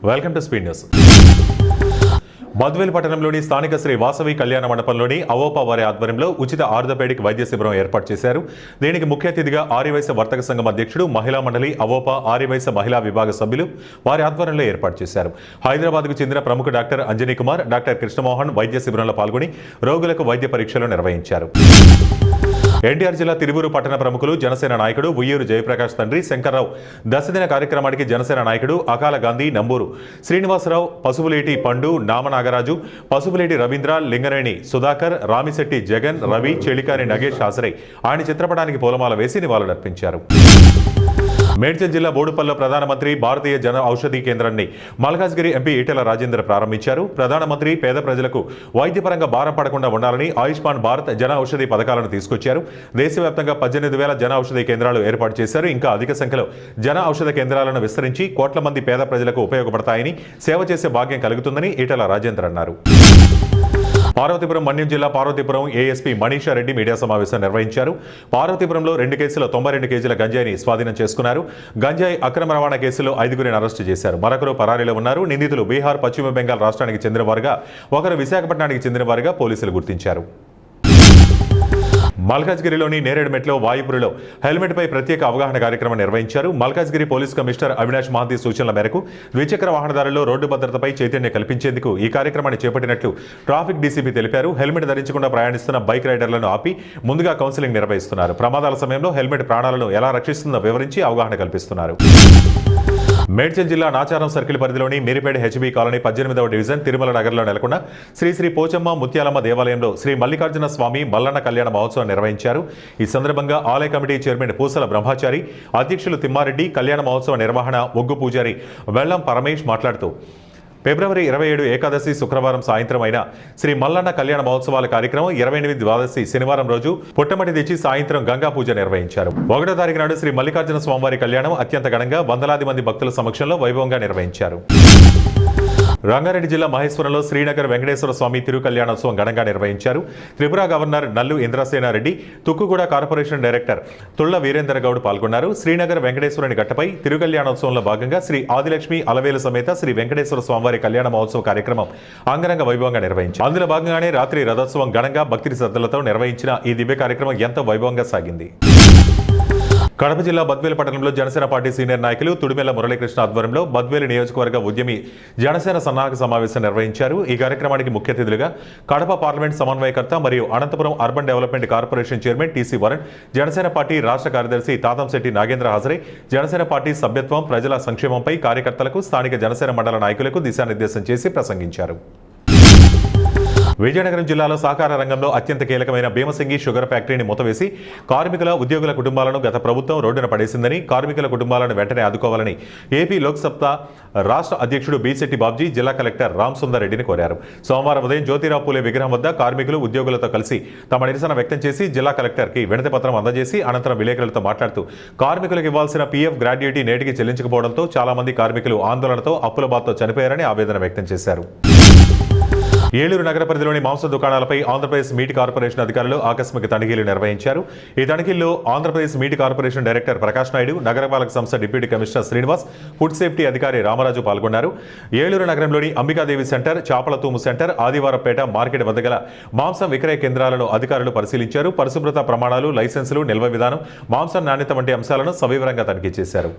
Welcome to speed news. Badvel పట్టణంలోని స్థానిక శ్రీ వాసవి కళ్యాణ మండపంలోని అవోపా వారి ఆధ్వర్యంలో ఉచిత ఆర్థోపెడిక్ వైద్య శిబిరం ఏర్పాటు చేశారు. దీనికి ముఖ్య అతిథిగా ఆర్యవైశ్య వర్తక సంఘం అధ్యక్షుడు, మహిళా మండలి, అవోపా ఆర్యవైశ్య మహిళా విభాగ సభ్యులు వారి ఆధ్వర్యంలో ఏర్పాటు చేశారు. హైదరాబాద్కు చెందిన ప్రముఖ డాక్టర్ అంజనీ కుమార్, డాక్టర్ కృష్ణమోహన్ వైద్య శిబిరంలో పాల్గొని రోగులకు వైద్య పరీక్షలు నిర్వహించారు. ఎన్టీఆర్ జిల్లా తిరువూరు పట్టణ ప్రముఖులు, జనసేన నాయకుడు ఉయ్యూరు జయప్రకాష్ తండ్రి శంకర్రావు దశదిన కార్యక్రమానికి జనసేన నాయకుడు అకాల గాంధీ, నంబూరు శ్రీనివాసరావు, పసుపులేటి పండు, నామనాగరాజు, పసుపులేటి రవీంద్ర, లింగరేణి సుధాకర్, రామిశెట్టి జగన్, రవి, చెలికాని నగేష్ హాజరై ఆయన చిత్రపటానికి పూలమాల వేసి నివాళులర్పించారు. మేడ్చల్ జిల్లా బోడుపల్లో ప్రధానమంత్రి భారతీయ జన ఔషధి కేంద్రాన్ని మల్కాజ్గిరి ఎంపీ ఈటెల రాజేందర్ ప్రారంభించారు. ప్రధానమంత్రి పేద ప్రజలకు వైద్యపరంగా భారం పడకుండా ఉండాలని ఆయుష్మాన్ భారత్ జన ఔషధి పథకాలను తీసుకొచ్చారు. దేశవ్యాప్తంగా 18,000 జన ఔషధి కేంద్రాలు ఏర్పాటు చేశారు. ఇంకా అధిక సంఖ్యలో జన ఔషధ కేంద్రాలను విస్తరించి కోట్ల మంది పేద ప్రజలకు ఉపయోగపడతాయని, సేవ చేసే భాగ్యం కలుగుతుందని ఈటెల రాజేందర్ అన్నారు. పార్వతీపురం మన్యం జిల్లా పార్వతీపురం ఏఎస్పీ మనీషా రెడ్డి మీడియా సమావేశం నిర్వహించారు. పార్వతీపురంలో 2 కేసుల్లో 92 కేజీల గంజాయిని స్వాధీనం చేసుకున్నారు. గంజాయి అక్రమ రవాణా కేసులో 5గురిని అరెస్టు చేశారు. మరొకరు పరారీలో ఉన్నారు. నిందితులు బీహార్, పశ్చిమ బెంగాల్ రాష్ట్రానికి చెందినవారుగా, ఒకరు విశాఖపట్నానికి చెందినవారుగా పోలీసులు గుర్తించారు. మల్కాజ్గిరిలోని నేరేడుమెట్లో వాయుపురిలో హెల్మెట్పై ప్రత్యేక అవగాహన కార్యక్రమం నిర్వహించారు. మల్కాజ్గిరి పోలీస్ కమిషనర్ అవినాష్ మహాంతి సూచనల మేరకు ద్విచక్ర వాహనదారుల్లో రోడ్డు భద్రతపై చైతన్యం కల్పించేందుకు ఈ కార్యక్రమాన్ని చేపట్టినట్లు ట్రాఫిక్ డీసీపీ తెలిపారు. హెల్మెట్ ధరించకుండా ప్రయాణిస్తున్న బైక్ రైడర్లను ఆపి ముందుగా కౌన్సిలింగ్ నిర్వహిస్తున్నారు. ప్రమాదాల సమయంలో హెల్మెట్ ప్రాణాలను ఎలా రక్షిస్తుందో వివరించి అవగాహన కల్పిస్తున్నారు. మేడ్చల్ జిల్లా నాచారం సర్కిల్ పరిధిలోని మీరిపేట హెచ్బీ కాలనీ 18వ డివిజన్ తిరుమల నగర్లో నెలకొన్న శ్రీ శ్రీ పోచమ్మ ముత్యాలమ్మ దేవాలయంలో శ్రీ మల్లికార్జున స్వామి మల్లన్న కళ్యాణ మహోత్సవం నిర్వహించారు. ఈ సందర్భంగా ఆలయ కమిటీ చైర్మన్ పూసల బ్రహ్మచారి, అధ్యక్షులు తిమ్మారెడ్డి, కళ్యాణ మహోత్సవ నిర్వహణ ఒగ్గు పూజారి వెల్లం పరమేష్ మాట్లాడుతూ ఫిబ్రవరి 27 ఏకాదశి శుక్రవారం సాయంత్రం అయిన శ్రీ మల్లన్న కళ్యాణ మహోత్సవాల కార్యక్రమం 28 ద్వాదశి శనివారం రోజు పుట్టమటి తెచ్చి సాయంత్రం గంగా పూజ నిర్వహించారు. 1వ తారీఖు నాడు శ్రీ మల్లికార్జున స్వామివారి కళ్యాణం అత్యంత ఘనంగా వందలాది మంది భక్తుల సమక్షంలో వైభవంగా నిర్వహించారు. రంగారెడ్డి జిల్లా మహేశ్వరంలో శ్రీనగర్ వెంకటేశ్వర స్వామి తిరు కళ్యాణోత్సవం ఘనంగా నిర్వహించారు. త్రిపుర గవర్నర్ నల్లు ఇంద్రసేనారెడ్డి, తుక్కుగూడ కార్పొరేషన్ డైరెక్టర్ తుళ్ల వీరేందర్ గౌడ్ పాల్గొన్నారు. శ్రీనగర్ వెంకటేశ్వరుని గట్టపై తిరు కళ్యాణోత్సవంలో భాగంగా శ్రీ ఆదిలక్ష్మి అలవేలు సమేత శ్రీ వెంకటేశ్వర స్వామివారి కళ్యాణ మహోత్సవ కార్యక్రమం అంగరంగ వైభవంగా నిర్వహించారు. అందులో భాగంగానే రాత్రి రథోత్సవం ఘనంగా భక్తి శ్రద్ధలతో నిర్వహించిన ఈ దివ్య కార్యక్రమం ఎంతో వైభవంగా సాగింది. కడప జిల్లా బద్వేల్ పట్టణంలో జనసేన పార్టీ సీనియర్ నాయకులు తుడిమెల్ల మురళీకృష్ణ ఆధ్వర్యంలో బద్వేల్ నియోజకవర్గ ఉద్యమి జనసేన సన్నాహక సమావేశం నిర్వహించారు. ఈ కార్యక్రమానికి ముఖ్య అతిథులుగా కడప పార్లమెంట్ సమన్వయకర్త మరియు Anantapuram urban development corporation chairman TC Varun, Janasena party రాష్ట్ర కార్యదర్శి తాతంశెట్టి నాగేంద్ర హాజరై జనసేన పార్టీ సభ్యత్వం, ప్రజల సంక్షేమంపై కార్యకర్తలకు, స్థానిక జనసేన మండల నాయకులకు దిశానిర్దేశం చేసి ప్రసంగించారు. విజయనగరం జిల్లాలో సహకార రంగంలో అత్యంత కీలకమైన భీమసింగి షుగర్ ఫ్యాక్టరీని మూతవేసి కార్మికుల, ఉద్యోగుల కుటుంబాలను గత ప్రభుత్వం రోడ్డున పడేసిందని, కార్మికుల కుటుంబాలను వెంటనే ఆదుకోవాలని ఏపీ లోక్సత్తా రాష్ట్ర అధ్యక్షుడు బీశెట్టి బాబ్జీ జిల్లా కలెక్టర్ రామ్ సుందర్ రెడ్డిని కోరారు. సోమవారం ఉదయం జ్యోతిరావు పూలే విగ్రహం వద్ద కార్మికులు, ఉద్యోగులతో కలిసి తమ నిరసన వ్యక్తం చేసి జిల్లా కలెక్టర్కి వినతి పత్రం అందజేసి అనంతరం విలేకరులతో మాట్లాడుతూ కార్మికులకు ఇవ్వాల్సిన పీఎఫ్ గ్రాడ్యుయేటీ నేటికి చెల్లించకపోవడంతో చాలా మంది కార్మికులు ఆందోళనతో అప్పుల బాధతో చనిపోయారని ఆవేదన వ్యక్తం చేశారు. ఏలూరు నగర పరిధిలోని మాంస దుకాణాలపై ఆంధ్రప్రదేశ్ మీట్ కార్పొరేషన్ అధికారులు ఆకస్మిక తనిఖీలు నిర్వహించారు. ఈ తనిఖీల్లో Andhra Pradesh meat corporation director Prakash Naidu, నగరపాలక సంస్థ deputy commissioner Srinivas, food safety అధికారి రామరాజు పాల్గొన్నారు. ఏలూరు నగరంలోని Ambikadevi centre, Chapalatumu centre, Adivarapeta market వద్ద గల మాంసం విక్రయ కేంద్రాలను అధికారులు పరిశీలించారు. పరిశుభ్రత ప్రమాణాలు, లైసెన్సులు, నిల్వ విధానం, మాంసం నాణ్యత వంటి అంశాలను సవివరంగా తనిఖీ చేశారు.